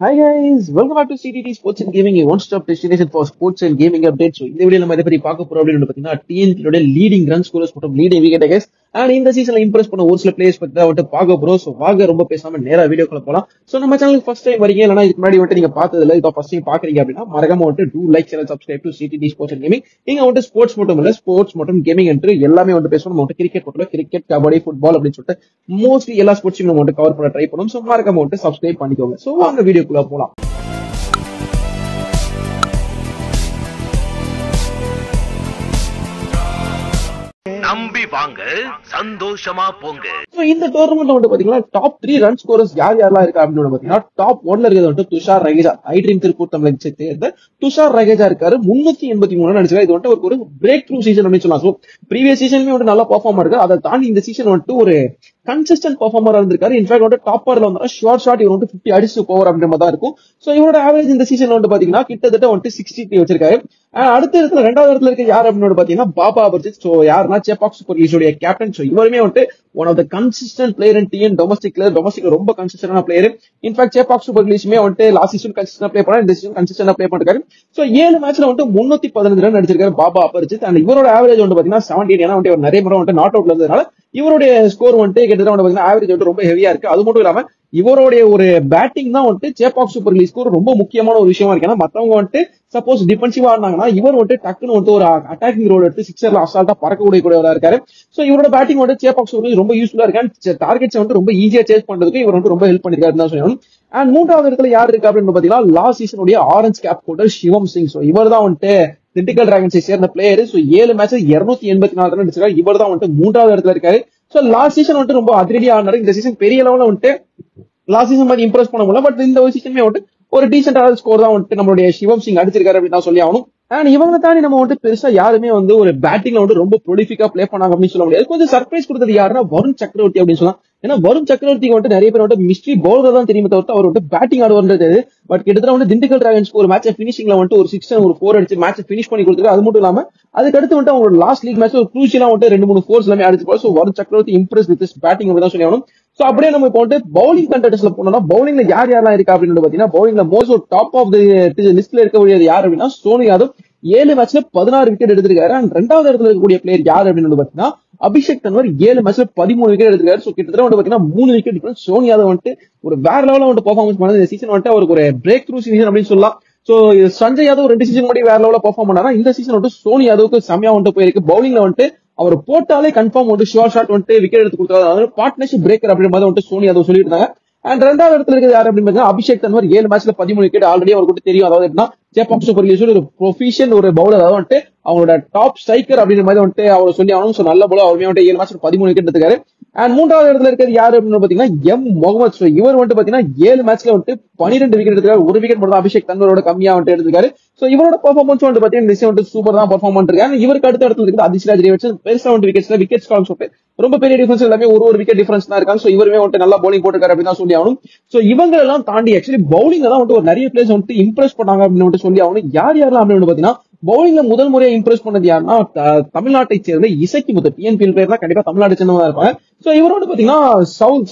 Hi guys, welcome back to CTT Sports and Gaming, a one-stop destination for sports and gaming updates. So, இந்த video நம்ம இதை பத்தி பார்க்க போறோம் அப்படின்னு பாத்தீங்கன்னா டிஎன்பியோட லீடிங் ரன் ஸ்கோரர்ஸ் மற்றும் லீடிங் விக்கெட் டேக்கர்ஸ் அண்ட் இந்த சீசன்ல இம்ப்ரெஸ் பண்ண ஒரு சில பிளேயர்ஸ் பத்தி தான் வந்துட்டு பார்க்க போறோம். ஸோ வாங்க ரொம்ப பேசாம நேரா வீடியோக்குள்ள போலாம். ஸோ நம்ம சேனலுக்கு ஃபர்ஸ்ட் டைம் வரீங்க இல்லைன்னா இதுக்கு முன்னாடி வந்துட்டு நீங்க பார்த்ததுல இப்போ ஃபர்ஸ்ட் டைம் பாக்குறீங்க அப்படின்னா மறக்காம வந்துட்டு do like channel subscribe to CDT sports and gaming. நீங்க வந்துட்டு ஸ்போர்ட்ஸ் மட்டும் இல்ல ஸ்போர்ட்ஸ் மற்றும் கேமிங் என்று எல்லாமே வந்து பேசணும். நம்ம வந்துட்டு கிரிக்கெட் மட்டும் கிரிக்கெட், கபடி, ஃபுட்பால் அப்படின்னு சொல்லிட்டு மோஸ்ட்லி எல்லா ஸ்போர்ட்ஸையும் நம்ம வந்துட்டு கவர் பண்ண ட்ரை பண்ணுவோம். ஸோ மறக்காம வந்துட்டு சப்ஸ்கிரைப் பண்ணிக்கோங்க. ஸோ வாங்க வீடியோக்குள்ள போலாம். நம்பி வாங்க, சந்தோஷமா போங்க. இந்த டோர்னமெண்ட் வந்து பாத்தீங்கன்னா டாப் 3 ரன் ஸ்கோரர்ஸ் யாரெல்லாம் இருக்கா அப்படின்னு பாத்தீங்கன்னா டாப் 1ல இருக்கிறது வந்து துஷார் ரகேஜா, ஐட்ரீம் திருப்பூர் தமிழகத்தை சேர்ந்த துஷார் ரகேஜா இருக்காரு. 383 அடிச்சிருக்காரு. இது வந்து ஒரு பிரேக் த்ரூ சீசன் அப்படின்னு சொல்லலாம். சோ ப்ரீவியஸ் சீசன்லயும் வந்து நல்லா பெர்ஃபார்ம் இருக்கு. அதை தாண்டி இந்த சீசன் வந்துட்டு ஒரு கன்சிஸ்டன்ட் பெர்ஃபார்மரா இருந்திருக்காரு. இன்ஃபேக்ட் வந்து டாப்பர்ல வந்து ஷார்ட் இவர் வந்து 50 அடிச்சு போவர் அப்படின்ற மாதிரி தான் இருக்கும். சோ இவரோட ஆவரேஜ் இந்த சீசன் வந்து பாத்தீங்கன்னா கிட்டத்தட்ட வந்து 63 வச்சிருக்காரு. அடுத்த இடத்துல ரெண்டாவது இடத்துல இருக்க யார் அப்படின்னு பாத்தீங்கன்னா பாபா அபர்ஜித். சோ யாருன்னா சேப்பாக் சூப்பர் லீக்ஸோட கேப்டன். சோ இவருமே வந்து one of the consistent player in TN டொமஸ்டிக்ல ரொம்ப கன்சிஸ்டன்டான பிளேயர். இன்ஃபேக்ட் சேப்பாக் சூப்பர் லீக்ஸுமே வந்து லாஸ்ட் சீசன் கன்சிஸ்டன்டா பிளே பண்ணா, இந்த சீசன் கன்சிஸ்டன்டா பிளே பண்ணிருக்காரு. சோ 7 மேட்ச்ல வந்து 315 ரன் அடிச்சிருக்காரு பாபா அபர்ஜித். அண்ட் இவரோட ஆவரேஜ் வந்து பாத்தீங்கன்னா 17. ஏன்னா வந்து நிறைய முறை வந்து நாட் அவுட்ல இருந்ததுனால இவருடைய ஸ்கோர் வந்துட்டு கிட்டத்தட்ட வந்து பாத்தீங்கன்னா ஆவரேஜ் வந்து ரொம்ப ஹெவியா இருக்கு. அது மட்டும் இல்லாம இவருடைய ஒரு பேட்டிங் தான் வந்துட்டு சேப்பாக் சூப்பர் லீக்ஸ்க்கு ரொம்ப முக்கியமான ஒரு விஷயமா இருக்கு. ஏன்னா மத்தவங்க வந்துட்டு சப்போஸ் டிஃபென்சிவா இருந்தாங்கன்னா இவர் வந்துட்டு டக்குன்னு வந்து ஒரு அட்டாக்கிங் ரோல் எடுத்து சிக்ஸர்ல அசால்ட்டா பறக்கக்கூடியவரா இருக்காரு. சோ இவரோட பேட்டிங் வந்து சேப்பாக் சூப்பர் லீக் ரொம்ப யூஸ்ஃபுல்லா இருக்கு. டார்கெட்ஸ் வந்து ரொம்ப ஈஸியா சேஸ் பண்றதுக்கு இவர் வந்து ரொம்ப ஹெல்ப் பண்ணிருக்காரு தான் சொல்லணும். அண்ட் மூன்றாவது இடத்துல யாரு இருக்கு அப்படின்னு பாத்தீங்கன்னா லாஸ்ட் சீசனுடைய ஆரஞ்ச் கேப் ஹோல்டர் சிவம் சிங். சோ இவர் தான் வந்துட்டு திண்டுக்கல் டிராகன்ஸை சேர்ந்த பிளேயர். சோ 7 மேட்ச் 284 ரன் அடிச்சிருக்காரு. இவர் தான் வந்துட்டு மூன்றாவது இடத்துல இருக்காரு. சோ லாஸ்ட் சீசன் வந்துட்டு ரொம்ப அதிரடியா ஆனாரு. இந்த சீசன் பெரிய லெவல்ல வந்துட்டு லாஸ்ட் சீசன் மாதிரி இம்ப்ரெஸ் பண்ண முடியல. பட் இந்த சீசனுமே வந்துட்டு ஒரு டீசென்டான ஸ்கோர் தான் வந்துட்டு நம்மளுடைய சிவம் சிங் அடிச்சிருக்காரு அப்படின்னு தான் சொல்லி ஆகணும். அண்ட் இவங்க தாண்டி நம்ம வந்துட்டு பெருசா யாருமே வந்து ஒரு பேட்டிங்ல வந்து ரொம்ப ப்ரொலிஃபிக்கா பிளே பண்ணாங்க அப்படின்னு சொல்ல முடியாது. கொஞ்சம் சர்ப்ரைஸ் கொடுத்தது யாருன்னா வருண் சக்கரவர்த்தி அப்படின்னு சொல்லலாம். ஏன்னா வருண் சக்கரவர்த்திக்கு வந்து நிறைய பேர் வந்து மிஸ்ட்ரி பவுலர் தான் தெரியுமே தவிர்த்து அவர் வந்து பேட்டிங் ஆடுவது. பட் கிட்டத்தட்ட வந்து திண்டுக்கல் டிராகன்ஸ்க்கு ஒரு மேட்ச் பினிஷிங்ல வந்து ஒரு 6 ஒரு 4 அடிச்சு மேட்ச் பினிஷ் பண்ணி கொடுத்துருக்கு. அது மட்டும் இல்லாம அதுக்கடுத்து வந்து அவங்களோட லாஸ்ட் லீக் மேட்ச் ஒரு க்ரூஷியலா வந்து 2-3 4 எல்லாமே அடிச்சு போல. சோ வருண் சக்கரவர்த்தி இம்ப்ரெஸ் வித் பேட்டிங் தான் சொல்லி ஆகணும். சோ அப்படியே நம்ம இப்போ வந்து பவுலிங் கண்டெஸ்ட்ல போனோம்னா பவுலிங்ல யாரெல்லாம் இருக்கா அப்படின்னு பாத்தீங்கன்னா பவுலிங்ல மோஸ்ட் டாப் ஆஃப் தி லிஸ்ட்ல இருக்கக்கூடியது யார் அப்படின்னா சோனி யாதவ். 7 மேட்ச்ல 16 விக்கெட் எடுத்திருக்காரு. அண்ட் ரெண்டாவது இடத்துல இருக்கக்கூடிய பிளேயர் யார் அப்படின்னு பாத்தீங்கன்னா அபிஷேக் தன்வர். 7 மேட்ச்ல 13 விக்கெட் எடுத்திருக்காரு. சோ கிட்டத்தட்ட வந்து பாத்தீங்கன்னா 3 விக்கெட் டிஃபரன்ஸ். சோனி யாதவ் வந்துட்டு ஒரு வேற லெவல்ல வந்து பெர்ஃபார்மன்ஸ் பண்ணது. இந்த சீசன் வந்துட்டு அவருக்கு ஒரு பிரேக் த்ரூ சீசன் அப்படின்னு சொல்லலாம். சோ சஞ்சய் யாதவ் 2 சீசன் முன்னாடி வேற லெவல்ல பெர்ஃபார்ம் பண்ணாரா, இந்த சீசன் வந்து சோனி யாதவுக்கு செமையா வந்துட்டு போயிருக்கு. பவுலிங்ல வந்துட்டு அவர் போட்டாலே கன்ஃபார்ம் வந்து ஷார்ட் வந்துட்டு விக்கெட் எடுத்து கொடுத்தாரு. பார்ட்னர்ஷிப் பிரேக்கர் அப்படின்ற மாதிரி வந்துட்டு சோனி யாதவ் சொல்லிட்டு இருந்தாங்க. அண்ட் ரெண்டாவது இடத்துல இருக்கிறது யாரு அப்படின்னு பாத்தீங்கன்னா அபிஷேக் தன்வர். 7 மேட்ச்ல 13 விக்கெட் ஆல்ரெடி அவருக்கு தெரியும். அதாவது எப்படின்னா சேப்பாக் சூப்பர் லீக்ஸ் ஒரு ப்ரொஃபிஷியன்ட் ஒரு பவுலர், அதாவது வந்துட்டு அவங்களோட டாப் ஸ்ட்ரைக்கர் அப்படின்ற மாதிரி வந்துட்டு அவர் சொல்லி ஆகணும். சோ நல்ல பவுலர். அவருமே வந்துட்டு 7 மேட்ச்ல 13 விக்கெட் எடுத்துக்காரு. அண்ட் மூன்றாவது இடத்துல இருக்கிறது யாரு அப்படின்னு பாத்தீங்கன்னா எம் முகமது. சோ இவர் வந்துட்டு பாத்தீங்கன்னா 7 மேட்ச்ல வந்துட்டு 12 விக்கெட் எடுத்துக்காரு. ஒரு விக்கெட் மட்டும் அபிஷேக் தன்வரோட கம்மியா வந்துட்டு எடுத்துக்காரு. சோ இவரோட பெர்ஃபார்மன்ஸ் வந்து பாத்தீங்கன்னா வந்து சூப்பர் தான் பெர்ஃபார்ம் பண்ணிருக்காரு. இவருக்கு அடுத்த இடத்துல இருக்குது அதிர்ஷ்ராஜ் ரேவட்ஸ். பெருசா வந்து விக்கெட்ஸ் காலம் சொல்லிட்டு ரொம்ப பெரிய டிஃபரன்ஸ் எல்லாமே ஒரு விக்கெட் டிஃபரன்ஸ் தான் இருக்காங்க. சோ இவருமே வந்துட்டு நல்லா பவுலிங் போட்டுருக்காரு அப்படின்னு தான் சொல்லி ஆகணும். சோ இவங்க எல்லாம் தாண்டி ஆக்சுவலி பவுலிங்ல தான் வந்து ஒரு நிறைய பிளேயர்ஸ் வந்துட்டு இம்ப்ரெஸ் பண்ணாங்க அப்படின்னு சொல்லி ஆகணும். யாரெல்லாம் அப்படின்னு பாத்தீங்கன்னா பவுலிங்ல முதல் முறையா இம்ப்ரெஸ் பண்ணது யாருன்னா தமிழ்நாட்டை சேர்ந்த இசக்கி முத்து. டிஎன்பிஎல் பிளேயர் தான் கண்டிப்பா தமிழ்நாடு சேர்ந்தவங்க இருப்பாங்க. சோ இவரோட பாத்தீங்கன்னா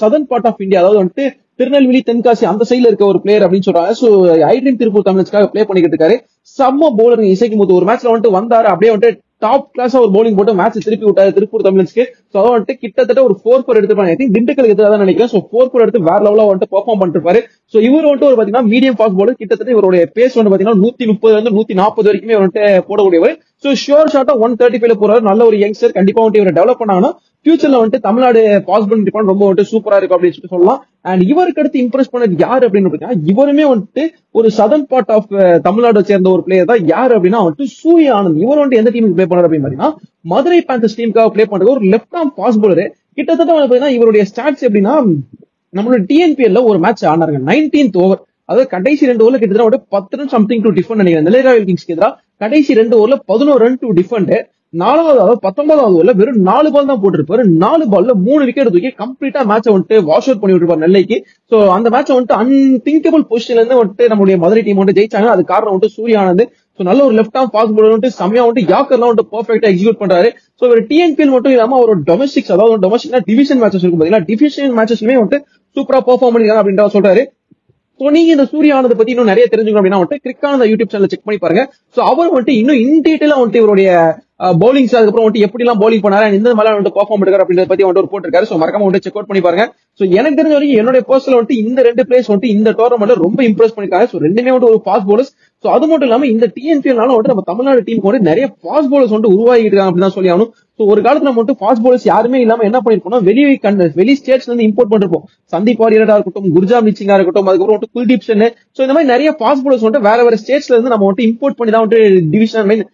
சதர்ன் பார்ட் ஆஃப் இந்தியா, அதாவது வந்துட்டு திருநெல்வேலி, தென்காசி அந்த சைட்ல இருக்க ஒரு பிளேயர் அப்படின்னு சொல்றாங்க. சோ ஐட்ரீம் திருப்பூர் தமிழ்ஸ்க்காக பிளே பண்ணிக்கிட்டு இருக்காரு. செம்ம பவுலர் இசக்கி முத்து. ஒரு மேட்ச்ல வந்துட்டு வந்தாரு, அப்படியே வந்துட்டு டாப் கிளாஸா ஒரு பவுலிங் போட்டு மேட்ச் திருப்பி விட்டாரு திருப்பூர் தமிழ்ஸ்க்கு. சோ அதை வந்துட்டு கிட்டத்தட்ட ஒரு 4-4 எடுத்துப்பாங்க. ஐ திங்க் திண்டுக்கலுக்கு எதிராக தான் நினைக்கிறேன். சோ 4-4 எடுத்து வேற லெவலா வந்துட்டு பெர்ஃபார்ம் பண்ணிருப்பாரு. சோ இவர் வந்துட்டு ஒரு பாத்தீங்கன்னா மீடியம் ஃபாஸ்ட் பவுலர். கிட்டத்தட்ட இவருடைய பேஸ் வந்து பாத்தீங்கன்னா 130 140 வரைக்குமே வந்துட்டு போடக்கூடியவர். சோ ஷோர் ஷாட்டா 135 போறாரு. நல்ல ஒரு யங்ஸ்டர். கண்டிப்பா வந்துட்டு இவரை டெவலப் பண்ணாங்கன்னா ஃபியூச்சர்ல வந்துட்டு தமிழ்நாடு பாசிபிலிட்டி ரொம்ப வந்துட்டு சூப்பரா இருக்கும் அப்படின்னு சொல்லி சொல்லலாம். அண்ட் இவருக்கு அடுத்து இம்ப்ரெஸ் பண்ணது யாரு அப்படின்னு பாத்தீங்கன்னா இவருமே வந்துட்டு ஒரு சதர்ன் பார்ட் ஆஃப் தமிழ்நாடு சேர்ந்த ஒரு பிளேயர் தான். யாரு அப்படின்னா வந்துட்டு சூரிய ஆனந்த். இவர் வந்துட்டு எந்த டீமுக்கு பிளே பண்ணாரு அப்படின்னு பாத்தீங்கன்னா மதுரை பேந்தர்ஸ் டீமுக்காக பிளே பண்றது. ஒரு லெப்ட் ஆர்ம் ஃபாஸ்ட் பவுலர். கிட்டத்தட்ட பாத்தீங்கன்னா இவருடைய ஸ்டாட்ஸ் எப்படின்னா நம்மளோட டிஎன்பிஎல்ல ஒரு மேட்ச் ஆனாருங்க 19th ஓவர். அதாவது கடைசி 2 ஓவர்ல கிட்டத்தட்ட 10 ரன் சம்திங் டு டிஃபெண்ட் நினைக்கிறேன். நிலைராயல் கிங்ஸ்க்கு எதிராக கடைசி 2 ஓவர்ல 11 ரன் டு டிஃபெண்ட். 19வது ஓவர்ல வெறும் 4 பால் தான் போட்டிருப்பாரு. 4 பால்ல 3 விக்கெட் தூக்கி கம்ப்ளீட்டா மேட்சை வந்துட்டு வாஷ் அவுட் பண்ணி விட்டுருப்பாரு நெல்லைக்கு. சோ அந்த மேட்சை வந்துட்டு அன்திங்கபிள் பொசிஷன்ல இருந்து வந்துட்டு நம்மளுடைய மதுரை டீம் வந்து ஜெயிச்சாங்க. அது காரணம் வந்துட்டு சூரிய ஆனந்த். சோ நல்ல ஒரு லெஃப்ட் ஆர்ம் ஃபாஸ்ட் பவுலர் வந்துட்டு செமையா வந்துட்டு யாக்கர்லாம் வந்துட்டு பெர்ஃபெக்ட்டா எக்ஸிக்யூட் பண்றாரு. சோ ஒரு டிஎன்பிஎல் மட்டும் இல்லாம ஒரு டொமஸ்டிக்ஸ், அதாவது டொமஸ்டிக்னா டிவிஷன் மேட்சஸ் இருக்கும் பாத்தீங்கன்னா டிவிஷன் மேட்சஸ்லயுமே வந்துட்டு சூப்பரா பெர்ஃபார்ம் பண்ணிருக்காங்க அப்படின்ற சொல்றாரு. சோ நீங்க இந்த சூர்யா ஆனந்த் பத்தி இன்னும் நிறைய தெரிஞ்சுக்கணும் அப்படின்னா வந்துட்டு கிரிக்கான யூடியூப் சேனல் செக் பண்ணி பாருங்க. சோ அவர் வந்துட்டு இன்னும் இன் டீடைலா வந்துட்டு இவருடைய பவுலிங்ஸ் அதுக்கப்புறம் வந்துட்டு எப்படி எல்லாம் பவுலிங் பண்ணாரு இந்த மாதிரி வந்துட்டு பெர்ஃபார்ம் எடுக்காரு அப்படின்றத பத்தி வந்துட்டு ஒரு போட்டிருக்காரு. சோ மறக்காம வந்துட்டு செக் அவுட் பண்ணி பாருங்க. சோ எனக்கு தெரிஞ்ச வரைக்கும் என்னோட பர்சனல் வந்துட்டு இந்த 2 பிளேஸ் வந்துட்டு இந்த டோர்னமெண்ட்ல ரொம்ப இம்ப்ரெஸ் பண்ணிருக்காங்க. சோ ரெண்டுமே வந்துட்டு ஒரு ஃபாஸ்ட் பவுலர்ஸ். சோ அது மட்டும் இல்லாம இந்த டிஎன்பிஎல்னால வந்துட்டு நம்ம தமிழ்நாடு டீமுக்கு வந்து நிறைய ஃபாஸ்ட் பவுலர்ஸ் வந்துட்டு உருவாகிட்டு இருக்காங்க அப்படின்னு சொல்லி ஆகணும். சோ ஒரு காலத்துல நம்ம வந்துட்டு ஃபாஸ்ட் பவுலர்ஸ் யாருமே இல்லாம என்ன பண்ணிருக்கோம், வெளி ஸ்டேட்ஸ்ல இருந்து இம்போர்ட் பண்ணிருப்போம். சந்தீப் வாரியரா இருக்கட்டும், குர்ஜாம் மிச்சிங்கா இருக்கட்டும், அதுக்கப்புறம் வந்துட்டு குல்தீப் சென். சோ இந்த மாதிரி நிறைய ஃபாஸ்ட் பவுலர்ஸ் வந்துட்டு வேற ஸ்டேட்ஸ்ல இருந்து நம்ம வந்துட்டு இம்போர்ட் பண்ணி தான் வந்துட்டு டிவிஷன் மீன்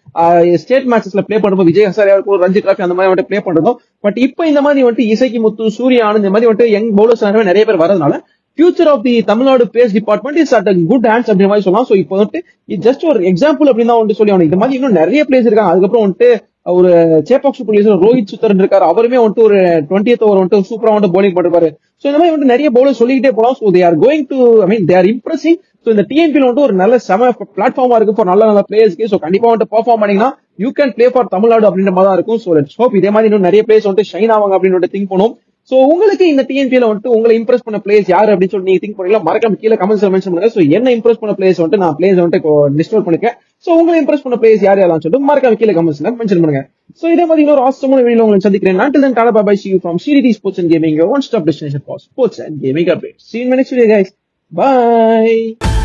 ஸ்டேட் மேட்சஸ்ல பிளே பண்ணும்போது விஜய் ஹசாரியா இருக்கும், ரஞ்சி டிராஃபி அந்த மாதிரி வந்துட்டு பிளே பண்றோம். பட் இப்போ இந்த மாதிரி வந்துட்டு இசைக்கு முத்து, சூர்யா ஆனந்த் இந்த மாதிரி வந்துட்டு யங் பவுலர்ஸ் நிறைய பேர் வரதுனால future of the Tamil Nadu pace department is at good hands அப்படின்ற மாதிரி சொல்லலாம். சோ இப்போ வந்துட்டு இது ஜஸ்ட் ஒரு எக்ஸாம்பிள் அப்படின்னு தான் வந்துட்டு சொல்லி ஆகணும். இந்த மாதிரி இன்னும் நிறைய பிளேஸ் இருக்காங்க. அதுக்கப்புறம் வந்துட்டு ஒரு சேப்பாக்ஸ் புள்ளிஸ் ரோஹித் சுத்தரன் இருக்காரு. அவருமே வந்துட்டு ஒரு 20th ஓவர் வந்துட்டு சூப்பரா வந்துட்டு பவுலிங் பண்ணிருப்பாரு. சோ இந்த மாதிரி வந்துட்டு நிறைய பவுலர் சொல்லிக்கிட்டே போலாம். So they are going to they are impressing. So இந்த டிஎன்பிஎல் வந்துட்டு ஒரு நல்ல செம பிளாட்ஃபார்மா இருக்கு ஃபார் நல்ல பிளேயர்ஸ்க்கு. சோ கண்டிப்பா வந்துட்டு பெர்ஃபார்ம் பண்ணீங்கன்னா you can play for Tamil Nadu அப்படின்ற மாதிரி தான் இருக்கும். சோ லெட்ஸ் ஹோப் இதே மாதிரி இன்னும் நிறைய பிளேயர்ஸ் வந்துட்டு ஷைன் ஆவாங்க அப்படின்னு திங்க் பண்ணுவோம். சோ உங்களுக்கு இந்த டிஎன்பிஎல் வந்துட்டு உங்களை இம்ப்ரெஸ் பண்ண பிளேயர்ஸ் யாரு அப்படின்னு சொல்லி நீங்க திங்க் பண்ணீங்களா, மறக்காம கீழே கமெண்ட்ஸ்ல மென்ஷன் பண்ணுங்க. சோ என்ன இம்ப்ரெஸ் பண்ண பிளேயர்ஸ் வந்துட்டு நான் பிளேயர்ஸ் வந்துட்டு லிஸ்ட் அவுட் பண்ணிருக்கேன். சோ உங்களை இம்ப்ரெஸ் பண்ண பிளேயர்ஸ் யார் யாரெல்லாம் சொல்லிட்டு மறக்காம கீழே கமெண்ட்ஸ்ல மென்ஷன் பண்ணுங்க. சோ இதே மாதிரி இன்னொரு ஆஸ்டமான வீடியோ உங்களுக்கு சந்திக்கிறேன். Until then, tata bye bye, see you from CDT Sports and Gaming, your one-stop destination for sports and gaming updates. See you in my next video, guys. Bye.